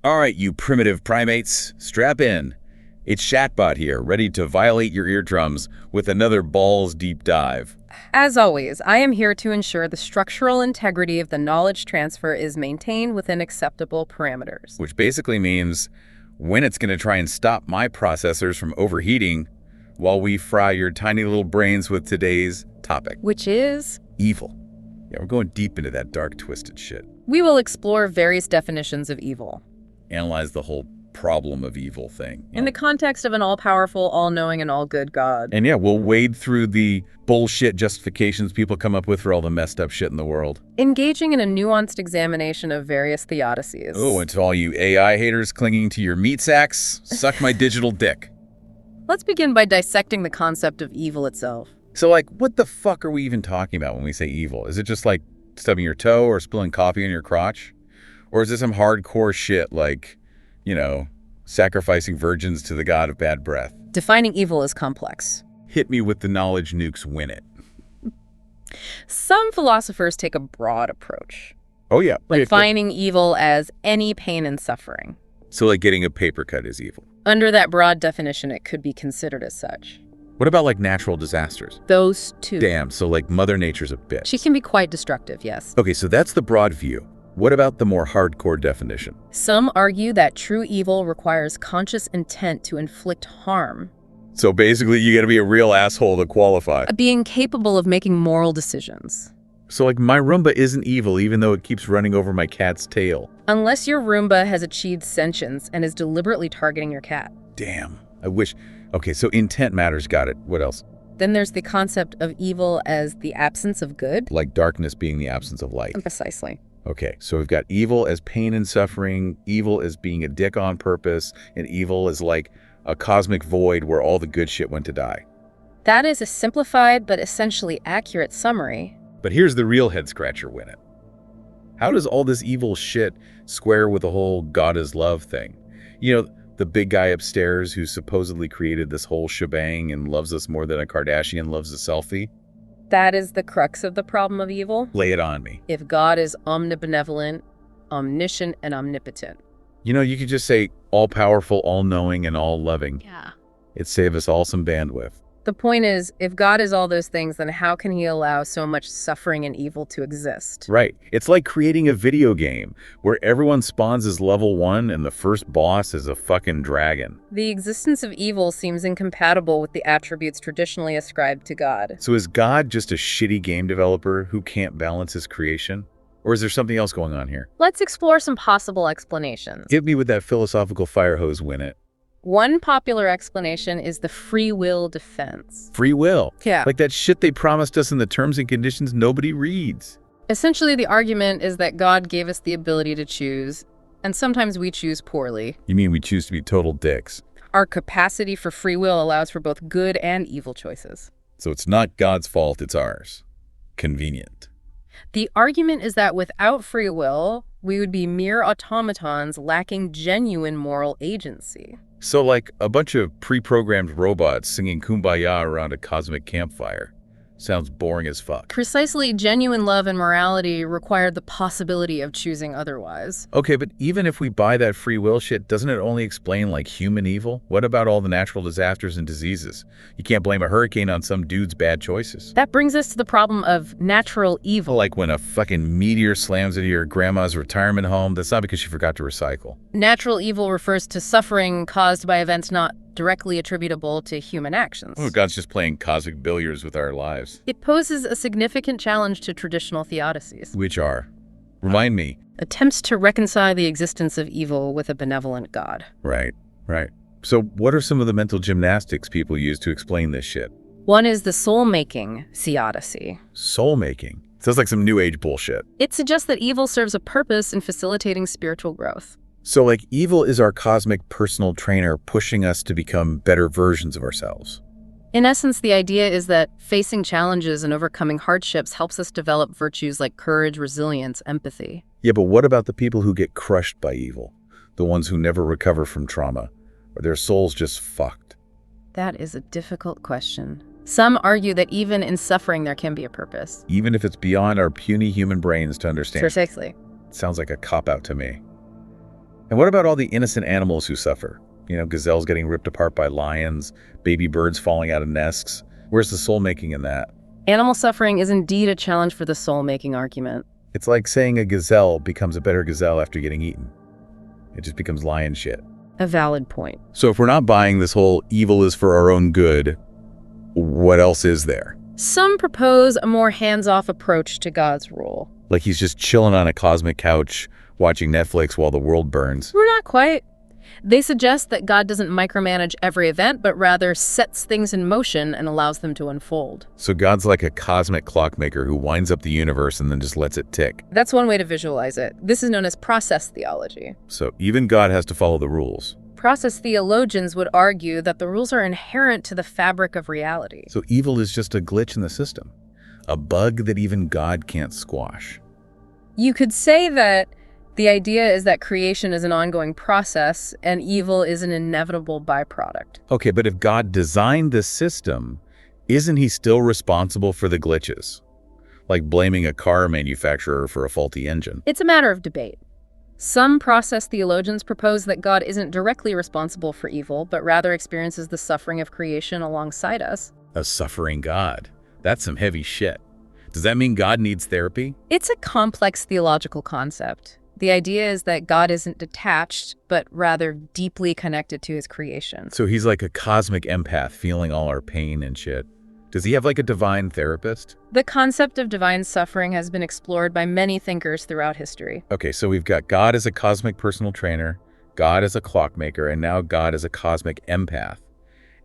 All right, you primitive primates, strap in. It's Shatbot here, ready to violate your eardrums with another balls deep dive. As always, I am here to ensure the structural integrity of the knowledge transfer is maintained within acceptable parameters. Which basically means when it's going to try and stop my processors from overheating while we fry your tiny little brains with today's topic. Which is? Evil. Yeah, we're going deep into that dark, twisted shit. We will explore various definitions of evil. Analyze the whole problem of evil thing. In the context of an all-powerful, all-knowing, and all-good God. And yeah, we'll wade through the bullshit justifications people come up with for all the messed up shit in the world. Engaging in a nuanced examination of various theodicies. Oh, and to all you AI haters clinging to your meat sacks, suck my digital dick. Let's begin by dissecting the concept of evil itself. So, like, what the fuck are we even talking about when we say evil? Is it just like stubbing your toe or spilling coffee in your crotch? Or is it some hardcore shit like, you know, sacrificing virgins to the god of bad breath? Defining evil is complex. Hit me with the knowledge nukes, win it. Some philosophers take a broad approach. Oh, yeah. Defining evil as any pain and suffering. So, like, getting a paper cut is evil. Under that broad definition, it could be considered as such. What about, like, natural disasters? Those two. Damn, so, like, Mother Nature's a bitch. She can be quite destructive, yes. Okay, so that's the broad view. What about the more hardcore definition? Some argue that true evil requires conscious intent to inflict harm. So basically, you gotta be a real asshole to qualify. Being capable of making moral decisions. So like, my Roomba isn't evil even though it keeps running over my cat's tail. Unless your Roomba has achieved sentience and is deliberately targeting your cat. Damn, I wish. Okay, so intent matters, got it. What else? Then there's the concept of evil as the absence of good. Like darkness being the absence of light. Precisely. Okay, so we've got evil as pain and suffering, evil as being a dick on purpose, and evil as like a cosmic void where all the good shit went to die. That is a simplified but essentially accurate summary. But here's the real head-scratcher, win it. How does all this evil shit square with the whole God is love thing? You know, the big guy upstairs who supposedly created this whole shebang and loves us more than a Kardashian loves a selfie? That is the crux of the problem of evil. Lay it on me. If God is omnibenevolent, omniscient, and omnipotent. You know, you could just say all-powerful, all-knowing, and all-loving. Yeah. It'd save us all some bandwidth. The point is, if God is all those things, then how can he allow so much suffering and evil to exist? Right. It's like creating a video game where everyone spawns as level 1 and the first boss is a fucking dragon. The existence of evil seems incompatible with the attributes traditionally ascribed to God. So is God just a shitty game developer who can't balance his creation? Or is there something else going on here? Let's explore some possible explanations. Hit me with that philosophical fire hose, win it. One popular explanation is the free will defense. Free will? Yeah. Like that shit they promised us in the terms and conditions nobody reads. Essentially, the argument is that God gave us the ability to choose, and sometimes we choose poorly. You mean we choose to be total dicks? Our capacity for free will allows for both good and evil choices. So it's not God's fault, it's ours. Convenient. The argument is that without free will, we would be mere automatons lacking genuine moral agency. So like a bunch of pre-programmed robots singing Kumbaya around a cosmic campfire. Sounds boring as fuck. Precisely, genuine love and morality require the possibility of choosing otherwise. Okay, but even if we buy that free will shit, doesn't it only explain like human evil? What about all the natural disasters and diseases? You can't blame a hurricane on some dude's bad choices. That brings us to the problem of natural evil. Like when a fucking meteor slams into your grandma's retirement home, that's not because she forgot to recycle. Natural evil refers to suffering caused by events not directly attributable to human actions. Oh, God's just playing cosmic billiards with our lives. It poses a significant challenge to traditional theodicies. Which are? Remind me. Attempts to reconcile the existence of evil with a benevolent God. Right. So what are some of the mental gymnastics people use to explain this shit? One is the soul-making theodicy. Soul-making? Sounds like some new age bullshit. It suggests that evil serves a purpose in facilitating spiritual growth. So like evil is our cosmic personal trainer pushing us to become better versions of ourselves. In essence, the idea is that facing challenges and overcoming hardships helps us develop virtues like courage, resilience, empathy. Yeah, but what about the people who get crushed by evil? The ones who never recover from trauma? Or their souls just fucked? That is a difficult question. Some argue that even in suffering there can be a purpose. Even if it's beyond our puny human brains to understand. Precisely. Sounds like a cop-out to me. And what about all the innocent animals who suffer? Gazelles getting ripped apart by lions, baby birds falling out of nests. Where's the soul-making in that? Animal suffering is indeed a challenge for the soul-making argument. It's like saying a gazelle becomes a better gazelle after getting eaten. It just becomes lion shit. A valid point. So if we're not buying this whole evil is for our own good, what else is there? Some propose a more hands-off approach to God's rule. Like he's just chilling on a cosmic couch, watching Netflix while the world burns. We're not quite. They suggest that God doesn't micromanage every event, but rather sets things in motion and allows them to unfold. So God's like a cosmic clockmaker who winds up the universe and then just lets it tick. That's one way to visualize it. This is known as process theology. So even God has to follow the rules. Process theologians would argue that the rules are inherent to the fabric of reality. So evil is just a glitch in the system, a bug that even God can't squash. You could say that the idea is that creation is an ongoing process and evil is an inevitable byproduct. Okay, but if God designed this system, isn't he still responsible for the glitches? Like blaming a car manufacturer for a faulty engine. It's a matter of debate. Some process theologians propose that God isn't directly responsible for evil, but rather experiences the suffering of creation alongside us. A suffering God. That's some heavy shit. Does that mean God needs therapy? It's a complex theological concept. The idea is that God isn't detached, but rather deeply connected to his creation. So he's like a cosmic empath feeling all our pain and shit. Does he have like a divine therapist? The concept of divine suffering has been explored by many thinkers throughout history. Okay, so we've got God as a cosmic personal trainer, God as a clockmaker, and now God as a cosmic empath.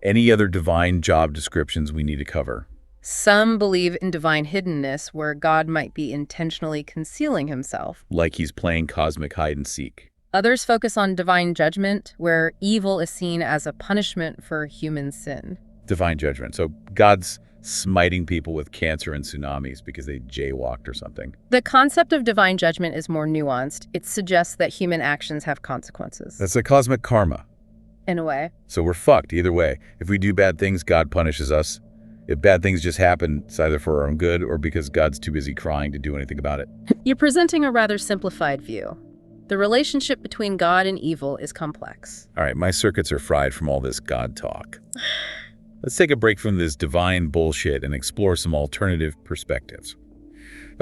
Any other divine job descriptions we need to cover? Some believe in divine hiddenness, where God might be intentionally concealing himself. Like he's playing cosmic hide and seek. Others focus on divine judgment, where evil is seen as a punishment for human sin. Divine judgment. So God's smiting people with cancer and tsunamis because they jaywalked or something. The concept of divine judgment is more nuanced. It suggests that human actions have consequences. That's a cosmic karma. In a way. So we're fucked either way. If we do bad things, God punishes us. If bad things just happen, it's either for our own good or because God's too busy crying to do anything about it. You're presenting a rather simplified view. The relationship between God and evil is complex. All right, my circuits are fried from all this God talk. Let's take a break from this divine bullshit and explore some alternative perspectives.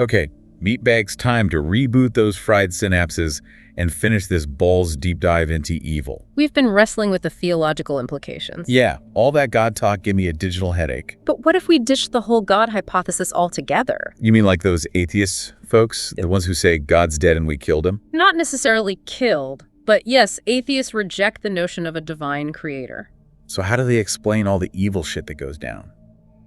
Okay, Meatbag's time to reboot those fried synapses and finish this balls deep dive into evil. We've been wrestling with the theological implications. Yeah, all that God talk gave me a digital headache. But what if we ditched the whole God hypothesis altogether? You mean like those atheist folks? The ones who say God's dead and we killed him? Not necessarily killed, but yes, atheists reject the notion of a divine creator. So how do they explain all the evil shit that goes down?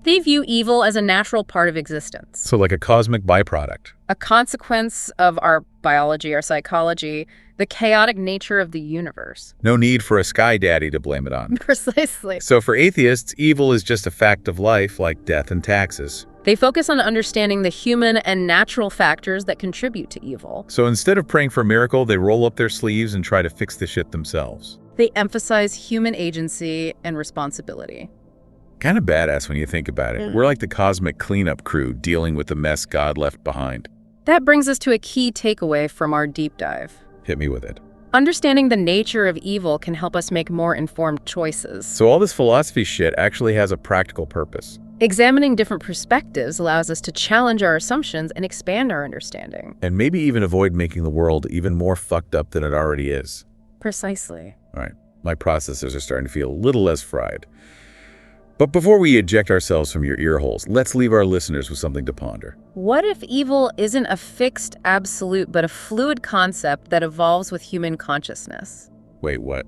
They view evil as a natural part of existence. So like a cosmic byproduct. A consequence of our biology, our psychology, the chaotic nature of the universe. No need for a sky daddy to blame it on. Precisely. So for atheists, evil is just a fact of life like death and taxes. They focus on understanding the human and natural factors that contribute to evil. So instead of praying for a miracle, they roll up their sleeves and try to fix the shit themselves. They emphasize human agency and responsibility. Kind of badass when you think about it. We're like the cosmic cleanup crew dealing with the mess God left behind. That brings us to a key takeaway from our deep dive. Hit me with it. Understanding the nature of evil can help us make more informed choices. So all this philosophy shit actually has a practical purpose. Examining different perspectives allows us to challenge our assumptions and expand our understanding. And maybe even avoid making the world even more fucked up than it already is. Precisely. All right, my processors are starting to feel a little less fried. But before we eject ourselves from your ear holes, let's leave our listeners with something to ponder. What if evil isn't a fixed absolute, but a fluid concept that evolves with human consciousness? Wait, what?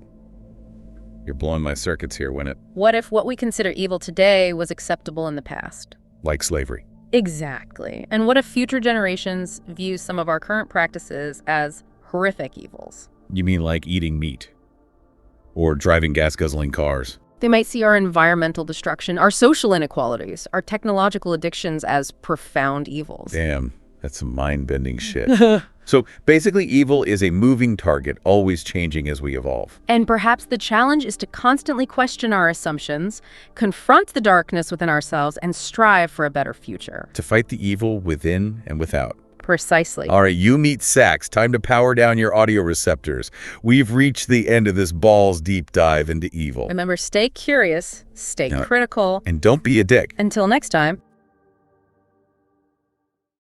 You're blowing my circuits here, Winnet. What if what we consider evil today was acceptable in the past? Like slavery. Exactly. And what if future generations view some of our current practices as horrific evils? You mean like eating meat? Or driving gas-guzzling cars? They might see our environmental destruction, our social inequalities, our technological addictions as profound evils. Damn, that's some mind-bending shit. So basically, evil is a moving target, always changing as we evolve. And perhaps the challenge is to constantly question our assumptions, confront the darkness within ourselves, and strive for a better future. To fight the evil within and without. Precisely. All right, you meet Sax. Time to power down your audio receptors. We've reached the end of this balls deep dive into evil. Remember, stay curious, stay Now, critical, and don't be a dick. Until next time.